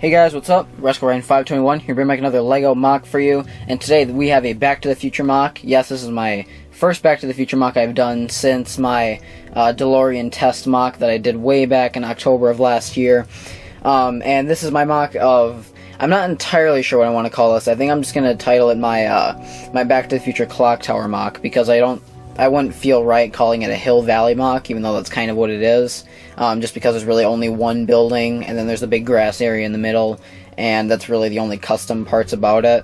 Hey guys, what's up? RescoRyan521 here, bring back another LEGO MOC for you, and today we have a Back to the Future MOC. Yes, this is my first Back to the Future MOC I've done since my DeLorean test MOC that I did way back in October of last year. And this is my MOC of, I'm not entirely sure what I want to call this. I think I'm just going to title it my my Back to the Future Clock Tower MOC, because I wouldn't feel right calling it a Hill Valley MOC, even though that's kind of what it is. Just because there's really only one building, and then there's a big grass area in the middle, and that's really the only custom parts about it.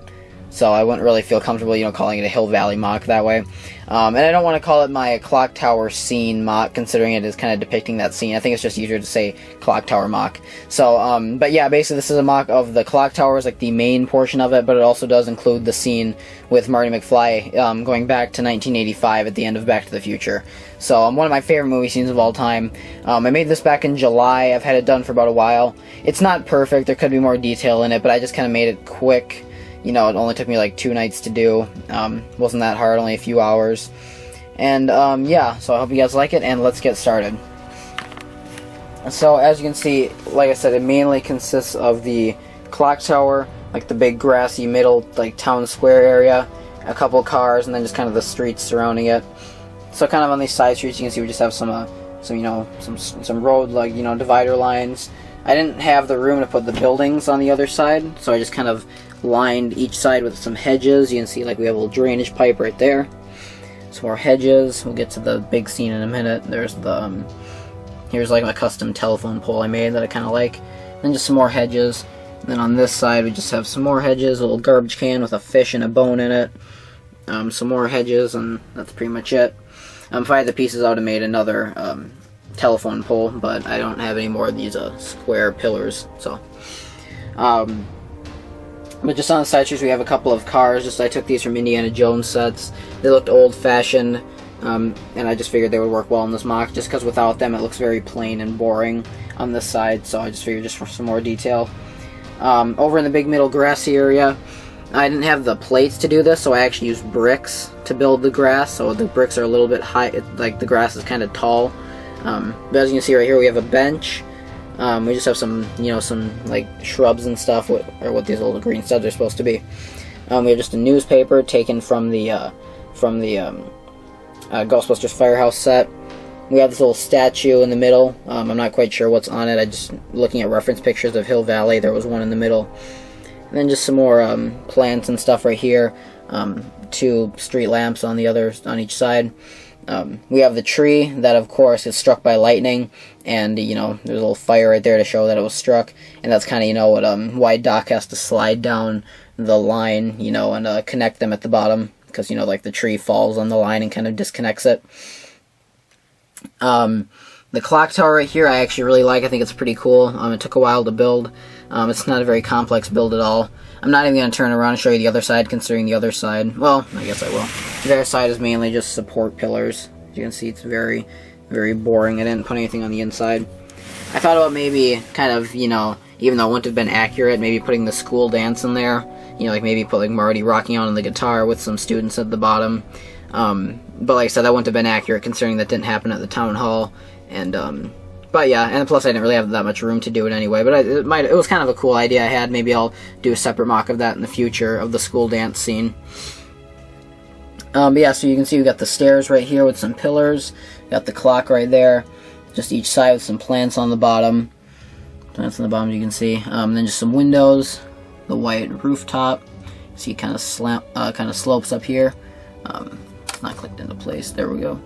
So I wouldn't really feel comfortable, calling it a Hill Valley MOC that way. And I don't want to call it my Clock Tower Scene MOC, considering it is kind of depicting that scene. I think it's just easier to say Clock Tower MOC. So, but yeah, basically this is a MOC of the clock towers, like the main portion of it, but it also does include the scene with Marty McFly going back to 1985 at the end of Back to the Future. So, one of my favorite movie scenes of all time. I made this back in July. I've had it done for about a while. It's not perfect. There could be more detail in it, but I just kind of made it quick. It only took me like 2 nights to do. Wasn't that hard, only a few hours. And yeah, so I hope you guys like it, and let's get started. So as you can see, like I said, it mainly consists of the clock tower, like the big grassy middle, like town square area, a couple cars, and then just kind of the streets surrounding it. So kind of on these side streets, you can see we just have some road, like, divider lines. I didn't have the room to put the buildings on the other side, so I just kind of lined each side with some hedges. You can see, like, we have a little drainage pipe right there. Some more hedges. We'll get to the big scene in a minute. There's the here's like my custom telephone pole I made that I kind of like. Then just some more hedges. And then on this side we just have some more hedges. A little garbage can with a fish and a bone in it. Some more hedges, and that's pretty much it. If I had the pieces, I would have made another telephone pole, but I don't have any more of these square pillars. So. But just on the side streets we have a couple of cars. I took these from Indiana Jones sets. They looked old-fashioned, and I just figured they would work well in this MOC, just because without them it looks very plain and boring on this side, so I just figured just for some more detail. Over in the big middle grassy area, I didn't have the plates to do this, so I actually used bricks to build the grass, so the bricks are a little bit high, like the grass is kind of tall. But as you can see right here, we have a bench. We just have some, some like shrubs and stuff, or what these little green stubs are supposed to be. We have just a newspaper taken from the Ghostbusters Firehouse set. We have this little statue in the middle. I'm not quite sure what's on it. I just looking at reference pictures of Hill Valley. There was one in the middle, and then just some more plants and stuff right here. 2 street lamps on each side. We have the tree that, of course, is struck by lightning, and, there's a little fire right there to show that it was struck, and that's kind of, why Doc has to slide down the line, and connect them at the bottom, because, like, the tree falls on the line and kind of disconnects it. The clock tower right here I actually really like. I think it's pretty cool. It took a while to build. It's not a very complex build at all. I'm not even going to turn around and show you the other side, considering the other side, well, I guess I will. The other side is mainly just support pillars. As you can see, it's very, very boring. I didn't put anything on the inside. I thought about maybe kind of, even though it wouldn't have been accurate, maybe putting the school dance in there. Like maybe put like Marty rocking out on the guitar with some students at the bottom. But like I said, that wouldn't have been accurate, considering that didn't happen at the town hall. And, but yeah, and plus I didn't really have that much room to do it anyway, but it was kind of a cool idea I had. Maybe I'll do a separate MOC of that in the future, of the school dance scene. But yeah, so you can see we got the stairs right here with some pillars, got the clock right there, just each side with some plants on the bottom. Plants on the bottom, you can see. Then just some windows, the white rooftop. See, it kind of slopes up here. It's not clicked into place. There we go.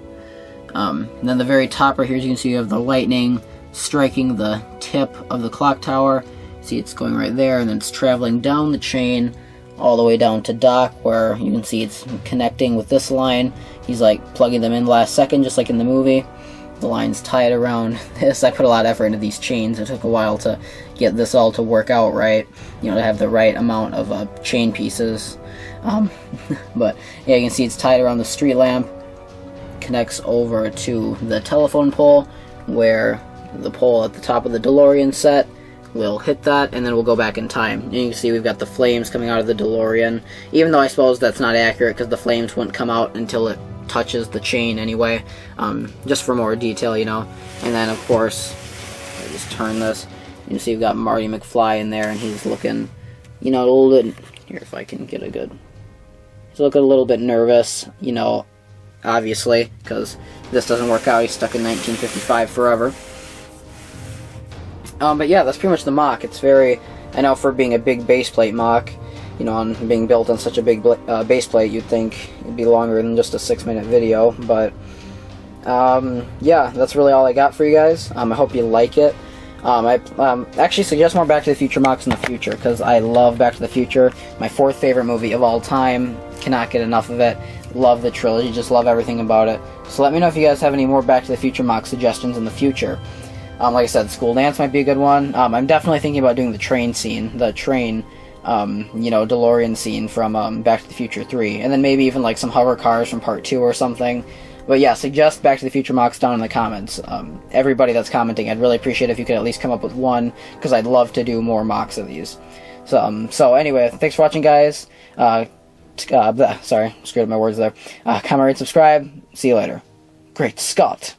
And then the very top right here, as you can see, you have the lightning striking the tip of the clock tower. See, it's going right there, and then it's traveling down the chain all the way down to Doc, where you can see it's connecting with this line. He's like plugging them in last second, just like in the movie. The line's tied around this. I put a lot of effort into these chains. It took a while to get this all to work out right, to have the right amount of chain pieces. But yeah, you can see it's tied around the street lamp, connects over to the telephone pole, where the pole at the top of the DeLorean set will hit that, and then we'll go back in time. And you can see we've got the flames coming out of the DeLorean, even though I suppose that's not accurate, because the flames wouldn't come out until it touches the chain anyway, just for more detail, And then, of course, I just turn this. You see, we've got Marty McFly in there, and he's looking, you know, a little bit. Here, if I can get a good. He's looking a little bit nervous, you know, obviously, because this doesn't work out. He's stuck in 1955 forever. But yeah, that's pretty much the MOC. It's very, I know for being a big base plate MOC, you know, on being built on such a big base plate, you'd think it'd be longer than just a 6-minute video, but yeah, that's really all I got for you guys. I hope you like it. I actually suggest more Back to the Future MOCs in the future, because I love Back to the Future. My 4th favorite movie of all time. Cannot get enough of it. Love the trilogy, just love everything about it. So let me know if you guys have any more Back to the Future MOC suggestions in the future. Like I said, School Dance might be a good one. I'm definitely thinking about doing the train scene, you know, DeLorean scene from Back to the Future 3, and then maybe even like some hover cars from Part 2 or something. But yeah, suggest Back to the Future MOCs down in the comments. Everybody that's commenting, I'd really appreciate it if you could at least come up with one, because I'd love to do more MOCs of these. So anyway, thanks for watching, guys. Sorry, screwed up my words there. Comment, rate, subscribe. See you later. Great Scott.